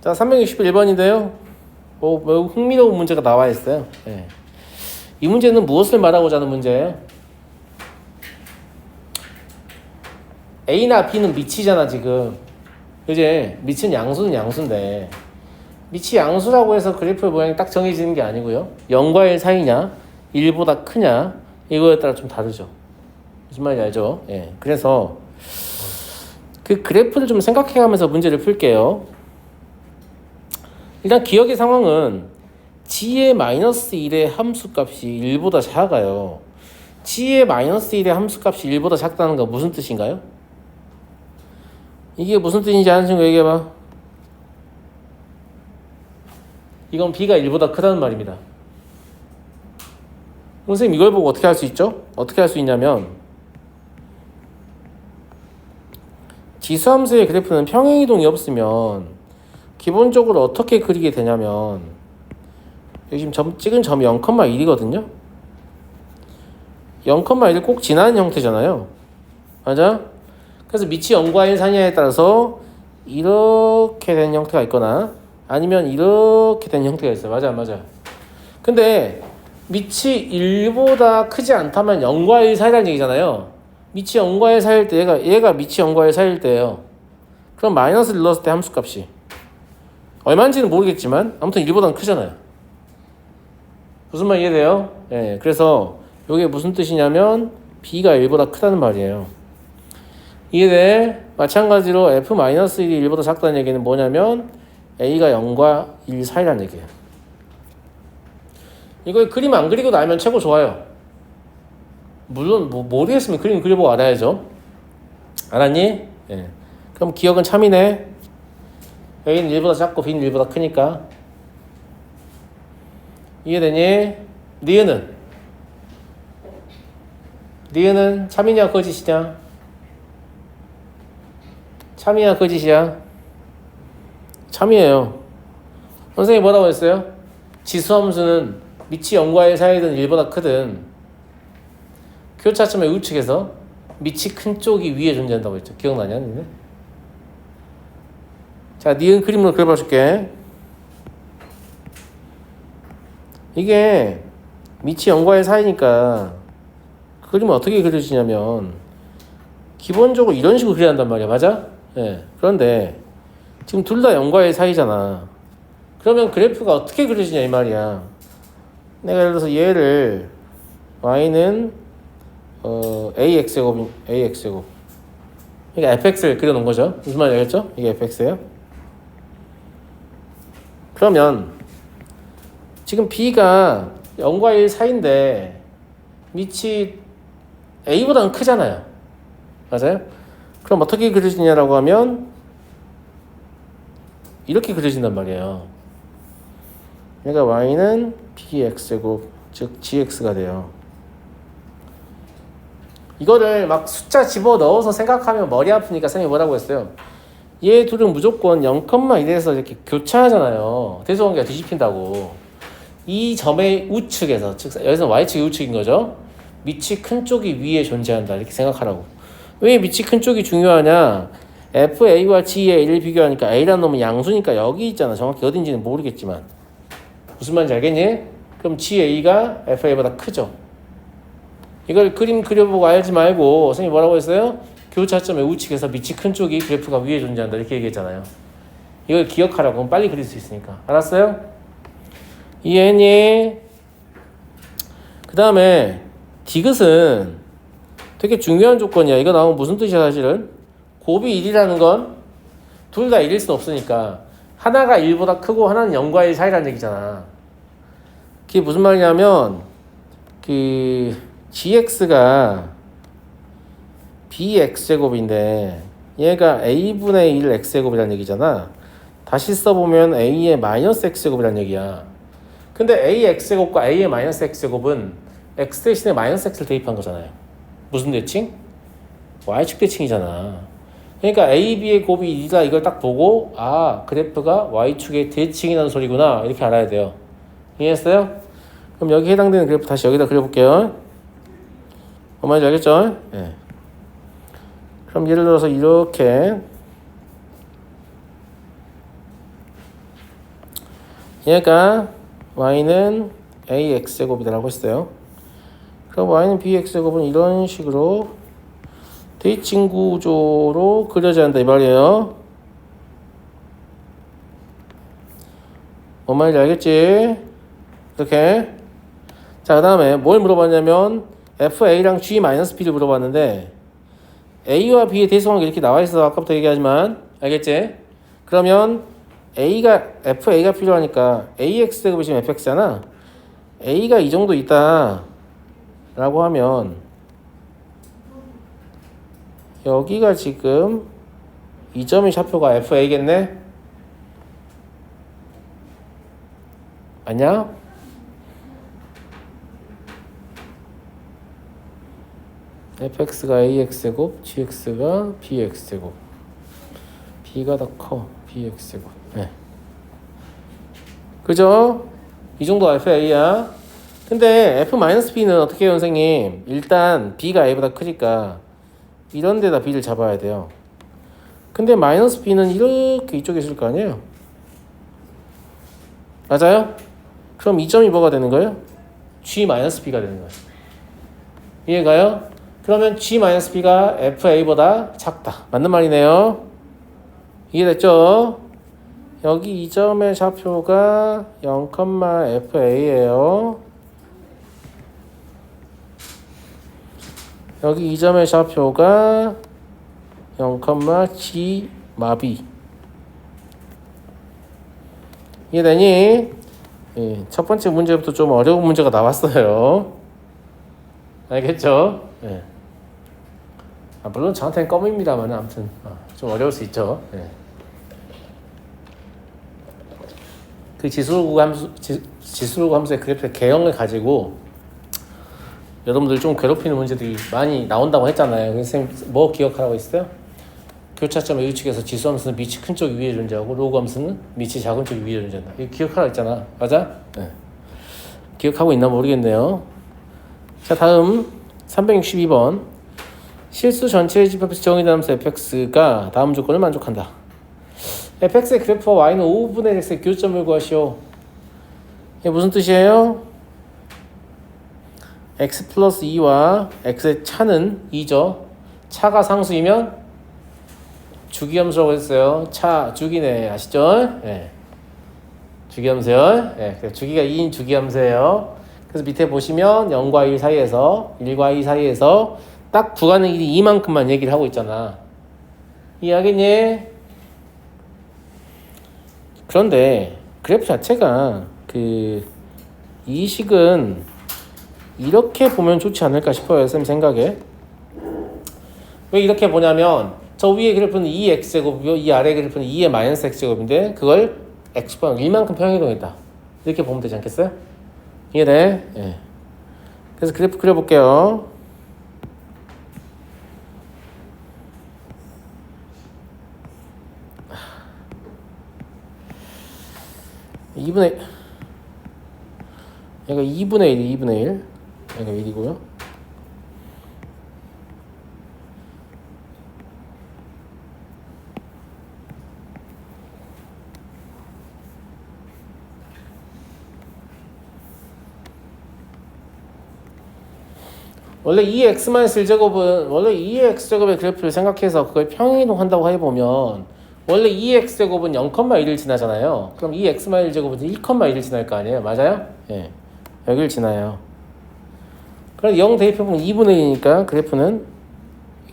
자, 361번인데요. 매우 흥미로운 문제가 나와 있어요. 네. 이 문제는 무엇을 말하고자 하는 문제예요? A나 B는 미치잖아 지금. 그지? 미치는 양수는 양수인데 미치 양수라고 해서 그래프 모양이 딱 정해지는 게 아니고요. 0과 1 사이냐 1보다 크냐 이거에 따라 좀 다르죠. 무슨 말인지 알죠? 예. 그래서 그 그래프를 좀 생각해가면서 문제를 풀게요. 일단 기억의 상황은 g의 마이너스 1의 함수값이 1보다 작아요. g의 마이너스 1의 함수값이 1보다 작다는 건 무슨 뜻인가요? 이게 무슨 뜻인지 아는 친구 얘기해봐. 이건 b가 1보다 크다는 말입니다. 선생님 이걸 보고 어떻게 할 수 있죠? 어떻게 할 수 있냐면 지수함수의 그래프는 평행이동이 없으면 기본적으로 어떻게 그리게 되냐면 여기 지금 찍은 점이 0,1이거든요. 0,1을 꼭 지나는 형태잖아요. 맞아? 그래서 밑이 0과 1 사이냐에 따라서 이렇게 된 형태가 있거나 아니면 이렇게 된 형태가 있어요. 맞아, 맞아. 근데 밑이 1보다 크지 않다면 0과 1 사이라는 얘기잖아요. 밑이 0과 1 사이일 때 얘가 밑이 0과 1 사이일 때예요. 그럼 마이너스를 넣었을 때 함수값이 얼마인지는 모르겠지만 아무튼 1보다는 크잖아요. 무슨 말 이해돼요? 예, 그래서 이게 무슨 뜻이냐면 b가 1보다 크다는 말이에요. 이해돼? 마찬가지로 f-1이 1보다 작다는 얘기는 뭐냐면 a가 0과 1 사이라는 얘기예요. 이걸 그림 안 그리고도 알면 최고 좋아요. 물론 모르겠으면 그림 그려보고 알아야죠. 알았니? 예. 그럼 기억은 참이네. A는 1보다 작고 B는 1보다 크니까. 이해되니? 니은은 참이냐 거짓이냐? 참이야 거짓이야? 참이에요. 선생님이 뭐라고 했어요? 지수함수는 밑이 0과 1 사이든 1보다 크든 교차점의 우측에서 밑이 큰 쪽이 위에 존재한다고 했죠. 기억나냐? 니네? 자, 니은 그림으로 그려봐 줄게. 이게 밑이 0과 1 사이니까 그림은 어떻게 그려지냐면 기본적으로 이런 식으로 그려야 한단 말이야. 맞아? 예. 그런데 지금 둘 다 0과 1 사이잖아. 그러면 그래프가 어떻게 그려지냐 이 말이야. 내가 예를 들어서 얘를 y는 ax제곱 그러니까 fx를 그려놓은 거죠. 무슨 말인지 알겠죠? 이게 fx예요. 그러면 지금 b가 0과 1 사이인데 밑이 a보다는 크잖아요. 맞아요? 그럼 어떻게 그려지냐라고 하면 이렇게 그려진단 말이에요. 그러니까 y는 bx제곱 즉 gx가 돼요. 이거를 막 숫자 집어넣어서 생각하면 머리 아프니까 선생님이 뭐라고 했어요? 얘 둘은 무조건 0,1에서 이렇게 교차하잖아요. 대소관계가 뒤집힌다고. 이 점의 우측에서, 즉 여기서 y축이 우측인 거죠. 밑이 큰 쪽이 위에 존재한다 이렇게 생각하라고. 왜 밑이 큰 쪽이 중요하냐? FA와 G의 A를 비교하니까 A라는 놈은 양수니까 여기 있잖아. 정확히 어딘지는 모르겠지만 무슨 말인지 알겠니? 그럼 GA가 FA보다 크죠. 이걸 그림 그려보고 알지 말고 선생님이 뭐라고 했어요? 교차점의 우측에서 밑이 큰 쪽이 그래프가 위에 존재한다 이렇게 얘기했잖아요. 이걸 기억하라고. 그럼 빨리 그릴 수 있으니까. 알았어요? 이해했니? 그 다음에 디귿은 되게 중요한 조건이야. 이거 나오면 무슨 뜻이야 사실은? 곱이 1이라는 건 둘 다 1일 순 없으니까 하나가 1보다 크고 하나는 0과 1 사이라는 얘기잖아. 그게 무슨 말이냐면 그 gx가 bx제곱인데 얘가 a분의 1 x제곱이라는 얘기잖아. 다시 써보면 a의 마이너스 x제곱이라는 얘기야. 근데 a x제곱과 a의 마이너스 x제곱은 x 대신에 마이너스 x를 대입한 거잖아요. 무슨 대칭? y축 대칭이잖아. 그러니까 a, b의 곱이 2다 이걸 딱 보고 아 그래프가 y축의 대칭이라는 소리구나 이렇게 알아야 돼요. 이해했어요? 그럼 여기 해당되는 그래프 다시 여기다 그려볼게요. 뭔지 알겠죠? 네. 그럼 예를 들어서 이렇게 얘가 y는 ax제곱이라고 했어요. 그럼 y는 bx제곱은 이런 식으로 대칭 구조로 그려져야 한다 이 말이에요. 뭔 말인지 알겠지? 이렇게. 자, 그 다음에 뭘 물어봤냐면 fa랑 g-b를 물어봤는데 a와 b의 대성관계 이렇게 나와 있어. 아까부터 얘기하지만 알겠지? 그러면 fa가 필요하니까 ax제곱이 지금 fx잖아. a가 이 정도 있다 라고 하면 여기가 지금 이 점의 좌표가 fa겠네? 아니야? fx가 ax제곱, gx가 bx제곱. b가 더 커, bx제곱. 네. 그죠? 이 정도가 fa야. 근데 f-b는 어떻게 해요, 선생님? 일단 b가 a보다 크니까 이런 데다 b를 잡아야 돼요. 근데 -b는 이렇게 이쪽에 있을 거 아니에요? 맞아요? 그럼 이 점이 뭐가 되는 거예요? g-b가 되는 거예요. 이해가요? 그러면 g-b가 fa보다 작다. 맞는 말이네요. 이해됐죠? 여기 이 점의 좌표가 0,fa예요. 여기 이 점의 좌표가 0,g 마비. 이해되니? 예, 첫 번째 문제부터 좀 어려운 문제가 나왔어요. 알겠죠? 예. 물론 저한테는 껌입니다만 아무튼 좀 어려울 수 있죠. 예. 그 지수로그 함수의 그래프의 개형을 가지고 여러분들 좀 괴롭히는 문제들이 많이 나온다고 했잖아요. 선생님 뭐 기억하라고 했어요? 교차점의 일축에서 지수 함수는 밑이 큰 쪽이 위에 존재하고 로그 함수는 밑이 작은 쪽이 위에 존재한다. 이거 기억하라고 했잖아. 맞아? 네. 기억하고 있나 모르겠네요. 자, 다음 362번. 실수 전체의 집합에서 정의된 함수 fx가 다음 조건을 만족한다. fx의 그래프와 y는 5분의 x의 교점을 구하시오. 이게 무슨 뜻이에요? x 플러스 2와 x의 차는 2죠. 차가 상수이면 주기함수라고 했어요. 차, 주기네. 아시죠? 네. 주기함수요. 네. 주기가 2인 주기함수예요. 그래서 밑에 보시면 0과 1 사이에서 1과 2 사이에서 딱 구간의 길이 이만큼만 얘기를 하고 있잖아. 이해하겠니? 그런데 그래프 자체가 이 식은 이렇게 보면 좋지 않을까 싶어요. 쌤 생각에. 왜 이렇게 보냐면 저 위에 그래프는 2x제곱이고 이 아래 그래프는 2의 마이너스 x제곱인데 그걸 x방 1만큼 평행이동했다. 이렇게 보면 되지 않겠어요? 이해돼? 예. 그래서 그래프 그려볼게요. 2분의 얘가 2분의 1, 2분의 1 얘가 1이고요. 원래 2x-1제곱은 원래 2x제곱의 그래프를 생각해서 그걸 평행이동한다고 해보면 원래 2x제곱은 0,1을 지나잖아요. 그럼 2x-1제곱은 1,1을 지날 거 아니에요. 맞아요? 예. 여기를 지나요. 그럼 0 대입해보면 2분의 1이니까 그래프는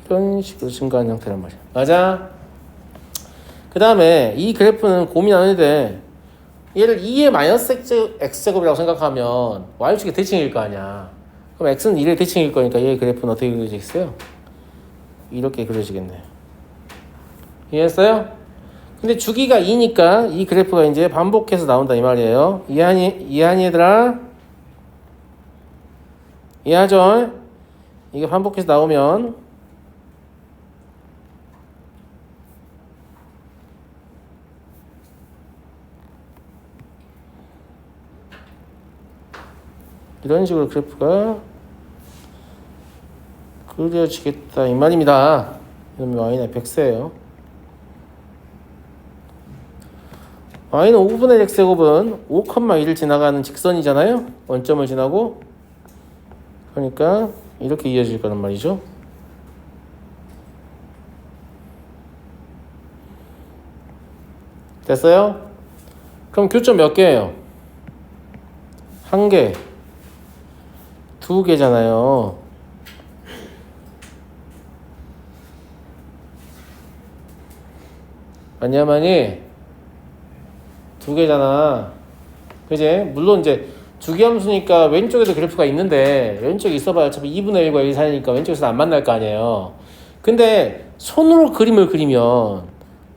이런 식으로 증가하는 형태란 말이야. 맞아? 그 다음에 이 그래프는 고민 안 해도 돼. 얘를 2의 마이너스 x제곱이라고 생각하면 y축의 대칭일 거 아니야. 그럼 x는 1의 대칭일 거니까 얘 그래프는 어떻게 그려지겠어요? 이렇게 그려지겠네. 이해했어요? 근데 주기가 2니까 이 그래프가 이제 반복해서 나온다 이 말이에요. 이해하니 얘들아? 이해하죠? 이게 반복해서 나오면 이런 식으로 그래프가 그려지겠다 이 말입니다. 이놈이 y는 fx예요. y는 5분의 x제곱은 5,1을 지나가는 직선이잖아요. 원점을 지나고. 그러니까 이렇게 이어질 거란 말이죠. 됐어요? 그럼 교점 몇 개예요? 1개, 2개잖아요. 맞냐, 많이? 2개잖아. 그지? 물론 이제 주기함수니까 왼쪽에도 그래프가 있는데 왼쪽에 있어봐야 어차피 2분의 1과 1 사이니까 왼쪽에서 안 만날 거 아니에요. 근데 손으로 그림을 그리면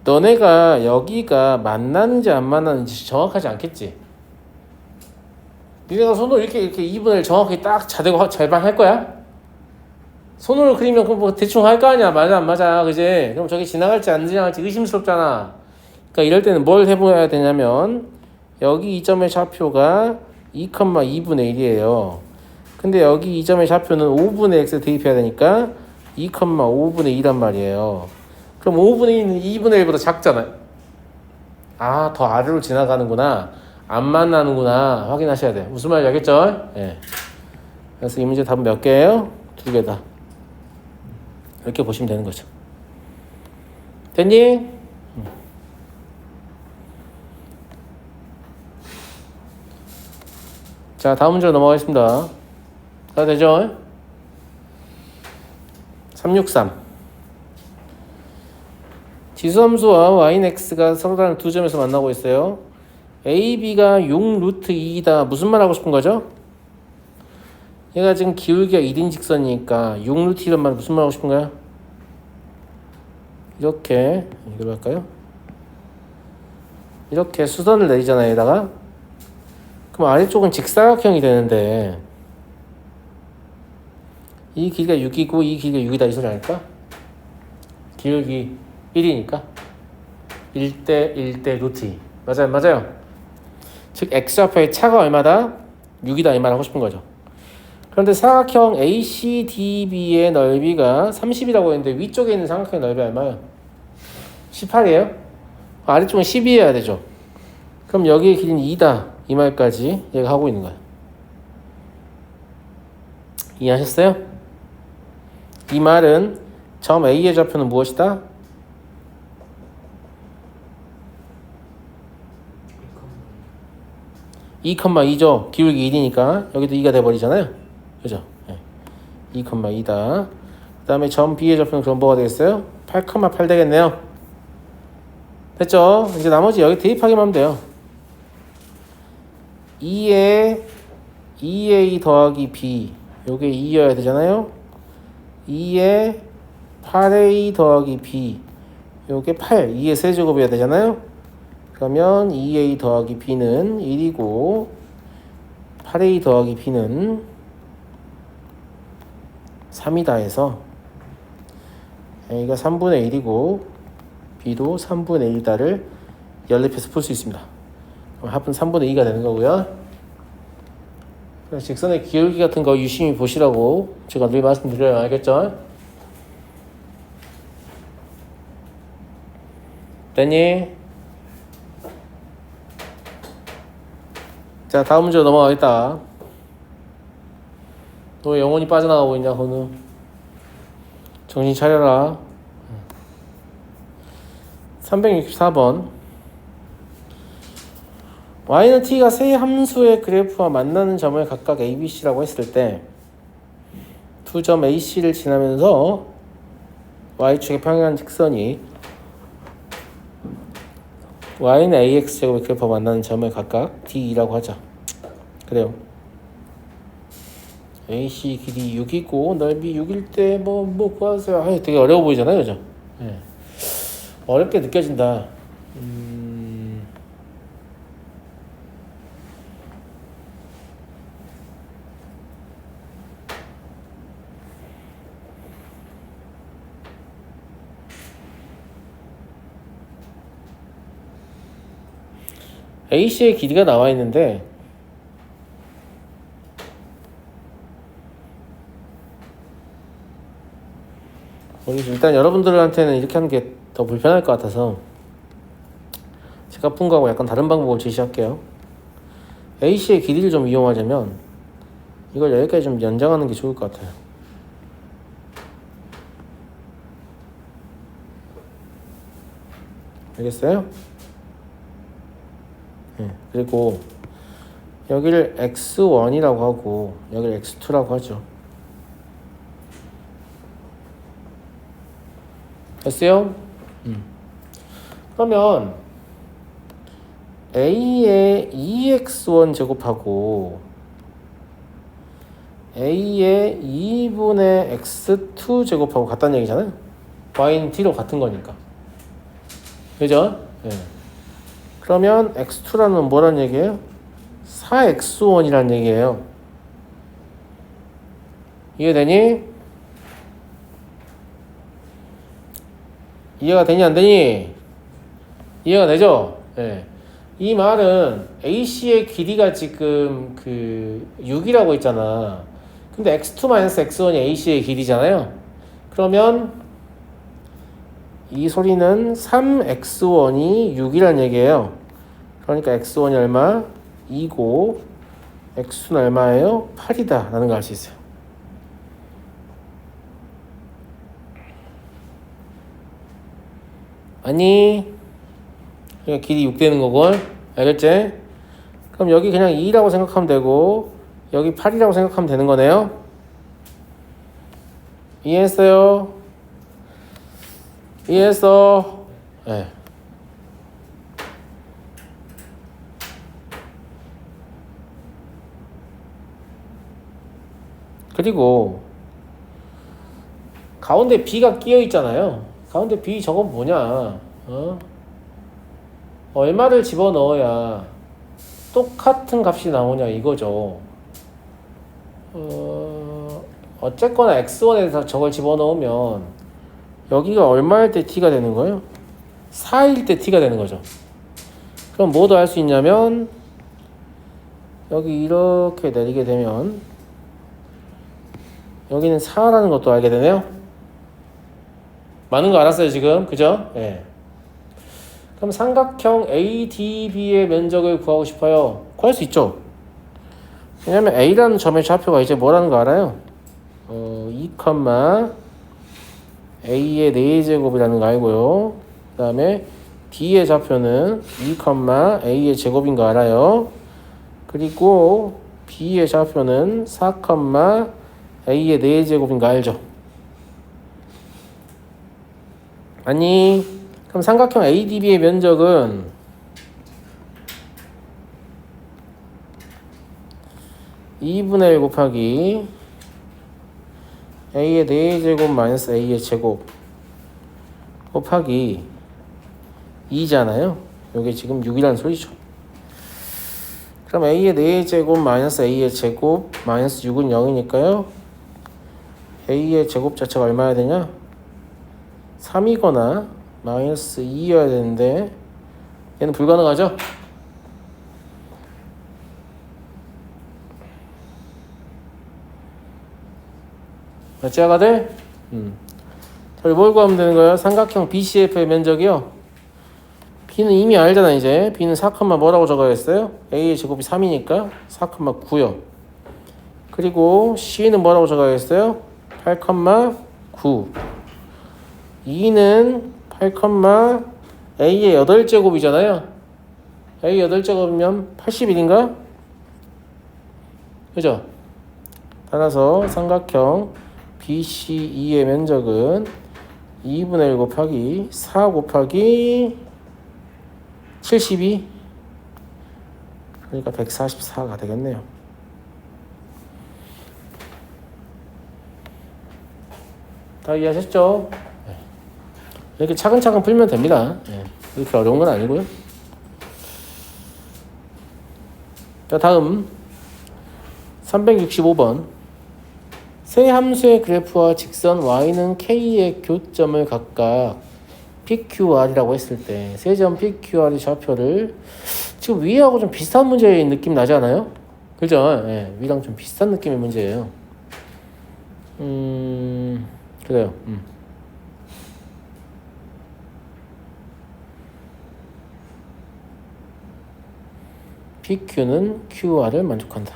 너네가 여기가 만나는지 안 만나는지 정확하지 않겠지? 니네가 손으로 이렇게 2분의 1 정확히 딱 자대고 절반할 거야? 손으로 그리면 그럼 뭐 대충 할 거 아니야. 맞아 안 맞아, 그지? 그럼 저기 지나갈지 안 지나갈지 의심스럽잖아. 그러니까 이럴 때는 뭘 해봐야 되냐면 여기 이 점의 좌표가 2,2분의 1이에요. 근데 여기 이 점의 좌표는 5분의 x에 대입해야 되니까 2,5분의 2란 말이에요. 그럼 5분의 2는 2분의 1보다 작잖아요. 아, 더 아래로 지나가는구나. 안 만나는구나. 확인하셔야 돼요. 무슨 말인지 알겠죠? 예. 그래서 이 문제 답은 몇 개예요? 2개다. 이렇게 보시면 되는 거죠. 됐니? 자, 다음 문제로 넘어가겠습니다. 다 되죠? 363. 지수함수와 y는 x가 서로 다른 두 점에서 만나고 있어요. a, b가 6 루트 2이다. 무슨 말 하고 싶은 거죠? 얘가 지금 기울기가 1인 직선이니까 6 루트 2란 말 무슨 말 하고 싶은 거야? 이렇게 이걸 할까요? 이렇게 수선을 내리잖아요. 여기다가. 그럼 아래쪽은 직사각형이 되는데 이 길이가 6이고 이 길이가 6이다 이 소리 아닐까? 기울기 1이니까 1대 1대 루트 2. 맞아요, 맞아요. 즉 x좌표의 차가 얼마다? 6이다 이 말 하고 싶은 거죠. 그런데 사각형 ACDB의 넓이가 30이라고 했는데 위쪽에 있는 사각형의 넓이 얼마예요? 18이에요? 아래쪽은 12여야 되죠. 그럼 여기의 길이는 2다 이 말까지 얘가 하고 있는 거예요. 이해하셨어요? 이 말은 점 A의 좌표는 무엇이다? 2,2죠. 기울기 1이니까 여기도 2가 돼버리잖아요. 그죠? 네. 2,2다. 그 다음에 점 B의 좌표는 그럼 뭐가 되겠어요? 8,8 되겠네요. 됐죠? 이제 나머지 여기 대입하기만 하면 돼요. 2에 2a 더하기 b 요게 2여야 되잖아요. 2에 8a 더하기 b 요게 8 2의 세제곱이어야 되잖아요. 그러면 2a 더하기 b는 1이고 8a 더하기 b는 3이다 해서 a가 3분의 1이고 b도 3분의 1이다를 연립해서 풀 수 있습니다. 그럼 합은 3분의 2가 되는 거고요. 그래서 직선의 기울기 같은 거 유심히 보시라고 제가 늘 말씀드려요. 알겠죠? 됐니? 자, 다음 문제로 넘어가겠다. 너 왜 영혼이 빠져나가고 있냐, 건우? 정신 차려라. 364번. y는 t가 세 함수의 그래프와 만나는 점을 각각 a, b, c라고 했을 때 두 점 a, c를 지나면서 y축에 평행한 직선이 y는 ax제곱의 그래프와 만나는 점을 각각 d라고 하자. 그래요. AC 길이 6이고 넓이 6일 때 뭐 구하세요. 아, 되게 어려워 보이잖아요, 그죠? 네. 어렵게 느껴진다. AC의 길이가 나와 있는데 일단 여러분들한테는 이렇게 하는 게 더 불편할 것 같아서 제가 푼 거하고 약간 다른 방법을 제시할게요. AC의 길이를 좀 이용하자면 이걸 여기까지 좀 연장하는 게 좋을 것 같아요. 알겠어요? 네. 그리고 여기를 x1이라고 하고 여기를 x2라고 하죠. 됐어요? 그러면 a의 2x1 제곱하고 a의 2분의 x2 제곱하고 같다는 얘기잖아요. y는 t로 같은 거니까. 그죠? 네. 그러면 x2라는 뭐란 얘기예요? 4x1이란 얘기예요. 이해되니? 이해가 되니 안 되니? 이해가 되죠? 네. 이 말은 AC의 길이가 지금 그 6이라고 했잖아. 근데 x2-x1이 AC의 길이잖아요. 그러면 이 소리는 3x1이 6이란 얘기예요. 그러니까 x1이 얼마? 2고 x는 얼마예요? 8이다 라는 걸 알 수 있어요. 아니 그러니까 길이 6 되는 거걸 알겠지? 그럼 여기 그냥 2라고 생각하면 되고 여기 8이라고 생각하면 되는 거네요. 이해했어요? 이해했어? 네. 그리고 가운데 B가 끼어 있잖아요. 가운데 B 저건 뭐냐? 얼마를 집어넣어야 똑같은 값이 나오냐 이거죠. 어쨌거나 x1에서 저걸 집어넣으면 여기가 얼마일 때 t가 되는 거예요? 4일 때 t가 되는 거죠. 그럼 뭐도 할 수 있냐면 여기 이렇게 내리게 되면 여기는 4라는 것도 알게 되네요. 많은 거 알았어요 지금? 그죠? 네. 그럼 삼각형 ADB의 면적을 구하고 싶어요. 구할 수 있죠. 왜냐면 A라는 점의 좌표가 이제 뭐라는 거 알아요? 2, A의 4제곱이라는 거 알고요. 그 다음에 B의 좌표는 2, A의 제곱인 거 알아요. 그리고 B의 좌표는 4, A의 4제곱인 거 알죠? 아니 그럼 삼각형 ADB의 면적은 (2분의 1) 곱하기 A의 4제곱 마이너스 A의 제곱 곱하기 2잖아요. 요게 지금 6이라는 소리죠. 그럼 A의 4제곱 마이너스 A의 제곱 마이너스 6은 0이니까요. A의 제곱 자체가 얼마야 되냐? 3이거나 마이너스 2여야 되는데 얘는 불가능하죠? 맞지 아가들? 저희 뭘 구하면 되는 거예요? 삼각형 BCF의 면적이요. B는 이미 알잖아 이제. B는 4, 뭐라고 적어야겠어요? A의 제곱이 3이니까 4, 9요. 그리고 C는 뭐라고 적어야겠어요? 8, 9. 2는 8, A의 8제곱이잖아요. A 8제곱이면 81인가? 그죠? 따라서 삼각형 BCE의 면적은 2분의 1 곱하기 4 곱하기 72 그러니까 144가 되겠네요. 다 이해하셨죠? 이렇게 차근차근 풀면 됩니다. 이렇게 어려운 건 아니고요. 자, 다음 365번 세 함수의 그래프와 직선 y는 k의 교점을 각각 PQR이라고 했을 때 세 점 PQR의 좌표를 지금 위하고 좀 비슷한 문제의 느낌 나지 않아요? 그죠? 예, 위랑 좀 비슷한 느낌의 문제예요. 그래요. PQ는 QR을 만족한다.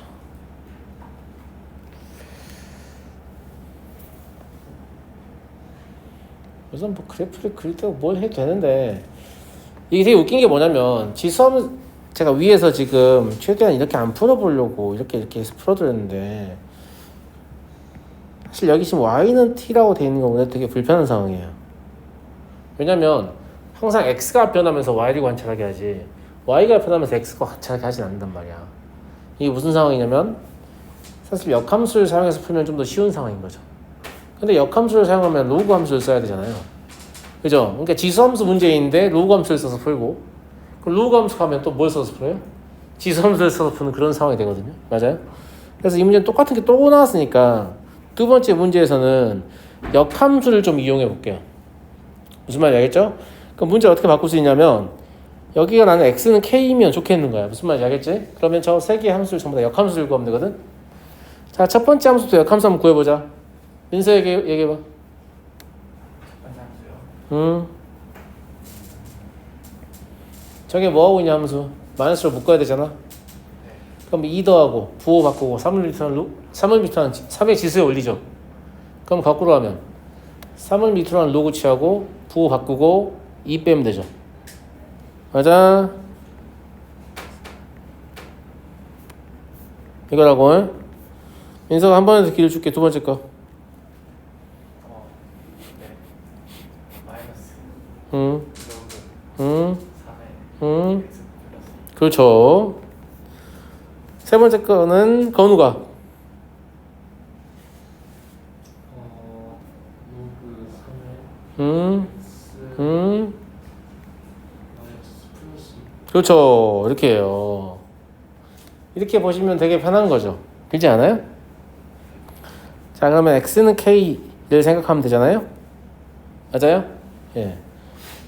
우선 뭐 그래프를 그릴 때고 뭘 해도 되는데 이게 되게 웃긴 게 뭐냐면 지수함 제가 위에서 지금 최대한 이렇게 안 풀어보려고 이렇게 해서 풀어드렸는데 사실 여기 지금 y는 t라고 되어 있는 거 되게 불편한 상황이에요. 왜냐면 항상 x가 변하면서 y를 관찰하게 하지 y가 변하면서 x가 관찰하게 하진 않는단 말이야. 이게 무슨 상황이냐면 사실 역함수를 사용해서 풀면 좀 더 쉬운 상황인 거죠. 근데 역함수를 사용하면 로그 함수를 써야 되잖아요. 그죠? 그러니까 지수함수 문제인데 로그 함수를 써서 풀고 그럼 로그 함수 가면 또 뭘 써서 풀어요? 지수함수를 써서 푸는 그런 상황이 되거든요. 맞아요? 그래서 이 문제는 똑같은 게 또 나왔으니까 두 번째 문제에서는 역함수를 좀 이용해 볼게요. 무슨 말인지 알겠죠? 그럼 문제 어떻게 바꿀 수 있냐면 여기가 나는 x는 k이면 좋겠는 거야. 무슨 말인지 알겠지? 그러면 저 세 개의 함수를 전부 다 역함수를 구하면 되거든? 자, 첫 번째 함수도 역함수 한번 구해보자. 민서 얘기해봐. 저게 뭐하고 있냐 함수 마이너스로 묶어야 되잖아. 그럼 2 더하고 부호 바꾸고 3을 지수에 올리죠. 그럼 거꾸로 하면 3을 밑으로 한 로그 취하고 부호 바꾸고 2 빼면 되죠. 맞아. 이거라고. 민서가 한 번에 더 기회를 줄게. 두 번째 거. 그렇죠. 세 번째 거는 건우가. 그렇죠. 이렇게 해요. 이렇게 보시면 되게 편한 거죠. 그렇지 않아요? 자, 그러면 x는 k를 생각하면 되잖아요. 맞아요? 예.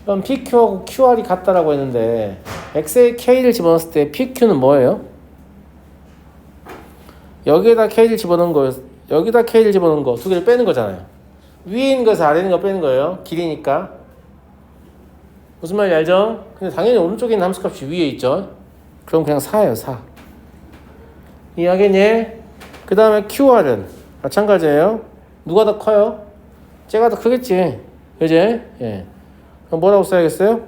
그럼 PQ하고 QR이 같다라고 했는데 x에 k를 집어넣었을 때 PQ는 뭐예요? 여기에다 k를 집어넣은 거, 여기다 k를 집어넣은 거 두 개를 빼는 거잖아요. 위에 있는 거에서 아래 있는 거 빼는 거예요. 길이니까. 무슨 말인지 알죠? 근데 당연히 오른쪽에 있는 함수값이 위에 있죠. 그럼 그냥 4예요. 4. 이해하겠니? 그 다음에 QR은 마찬가지예요. 누가 더 커요? 쟤가 더 크겠지. 그지? 예. 그럼 뭐라고 써야겠어요?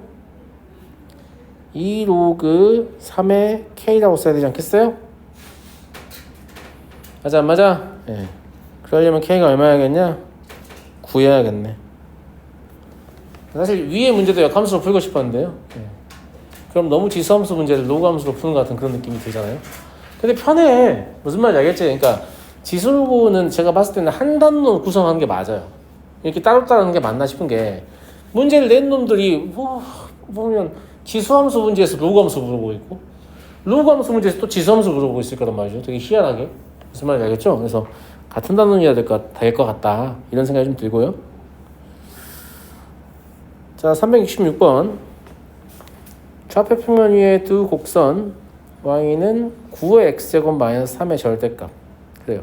2 로그 3의 K라고 써야 되지 않겠어요? 맞아 안 맞아? 예. 그러려면 K가 얼마야겠냐? 9여야겠네. 사실 위에 문제도 역함수로 풀고 싶었는데요. 예. 그럼 너무 지수함수 문제를 로그 함수로 푸는 것 같은 그런 느낌이 들잖아요. 근데 편해. 무슨 말인지 알겠지? 그러니까 지수는 제가 봤을 때는 한 단로 구성하는 게 맞아요. 이렇게 따로따로 하는 게 맞나 싶은 게 문제를 낸 놈들이 보면 지수함수 문제에서 로그함수 물어보고 있고 로그함수 문제에서 또 지수함수 물어보고 있을 거란 말이죠. 되게 희한하게. 무슨 말인지 알겠죠? 그래서 같은 단원이어야 될 것 같다. 이런 생각이 좀 들고요. 자, 366번. 좌표 평면 위에 두 곡선 y는 9의 x제곱 마이너스 3의 절대값. 그래요.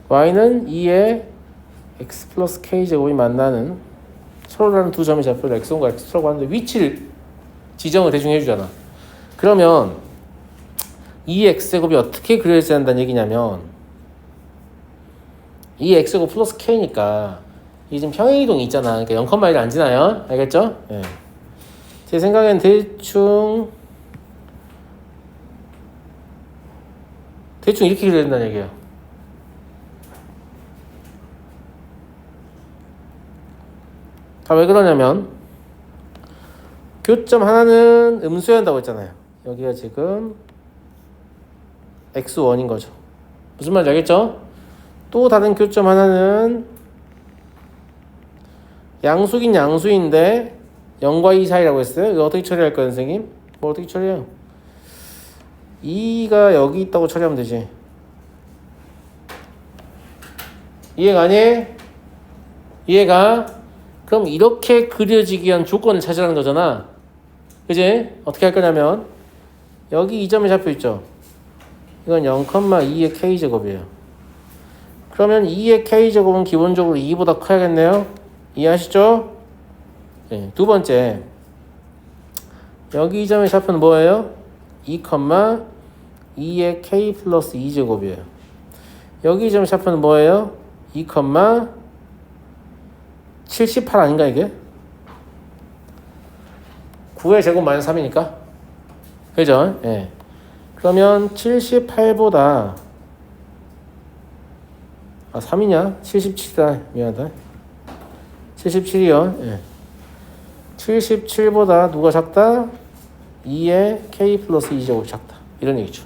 y는 2의 x 플러스 k제곱이 만나는 서로 다른 두 점의 좌표를 x1과 x2라고 하는데 위치를 지정을 대충 해주잖아. 그러면 2의 x제곱이 어떻게 그려져야 한다는 얘기냐면 2의 x제곱 플러스 k니까 이게 지금 평행이동이 있잖아. 그러니까 0,1을 안 지나요. 알겠죠? 예. 제 생각엔 대충 이렇게 그려야 된다는 얘기예요. 다 왜 그러냐면 교점 하나는 음수여야 한다고 했잖아요. 여기가 지금 x1인 거죠. 무슨 말인지 알겠죠? 또 다른 교점 하나는 양수긴 양수인데 0과 2 사이라고 했어요. 이거 어떻게 처리할 거예요, 선생님? 뭐 어떻게 처리해요? 2가 여기 있다고 처리하면 되지. 이해가 안 해? 이해가? 그럼 이렇게 그려지기 위한 조건을 찾으라는 거잖아. 그지? 어떻게 할 거냐면 여기 이 점에 잡혀 있죠. 이건 0,2의 k제곱이에요. 그러면 2의 k제곱은 기본적으로 2보다 커야겠네요. 이해하시죠? 네, 두 번째. 여기 이 점의 좌표는 뭐예요? 2의 k 플러스 2제곱이에요. 여기 점 샤프는 뭐예요? 2,78 아닌가 이게? 9의 제곱 마이너스 3이니까 그죠? 예. 그러면 78보다 3이냐? 77이다. 미안하다. 77이요. 예. 77보다 누가 작다? 2의 k 플러스 2제곱이 작다. 이런 얘기죠.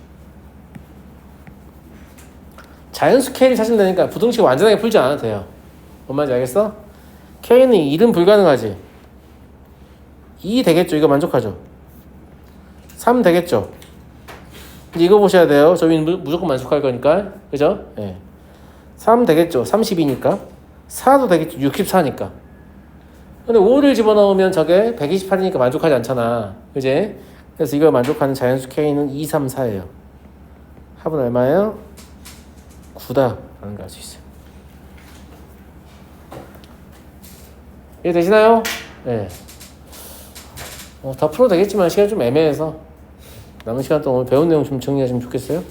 자연수 k를 찾으면 되니까 부등식 완전하게 풀지 않아도 돼요. 뭔 말인지 알겠어? k는 1은 불가능하지. 2 되겠죠? 이거 만족하죠? 3 되겠죠? 이제 이거 보셔야 돼요. 저 위는 무조건 만족할 거니까. 그죠? 예. 3 되겠죠? 32니까. 4도 되겠죠? 64니까. 근데 5를 집어넣으면 저게 128이니까 만족하지 않잖아. 그지? 그래서 이걸 만족하는 자연수 K는 2, 3, 4예요. 합은 얼마예요? 9다. 라는 걸 알 수 있어요. 이해되시나요? 네. 더 풀어도 되겠지만 시간이 좀 애매해서 남은 시간 동안 배운 내용 좀 정리하시면 좋겠어요.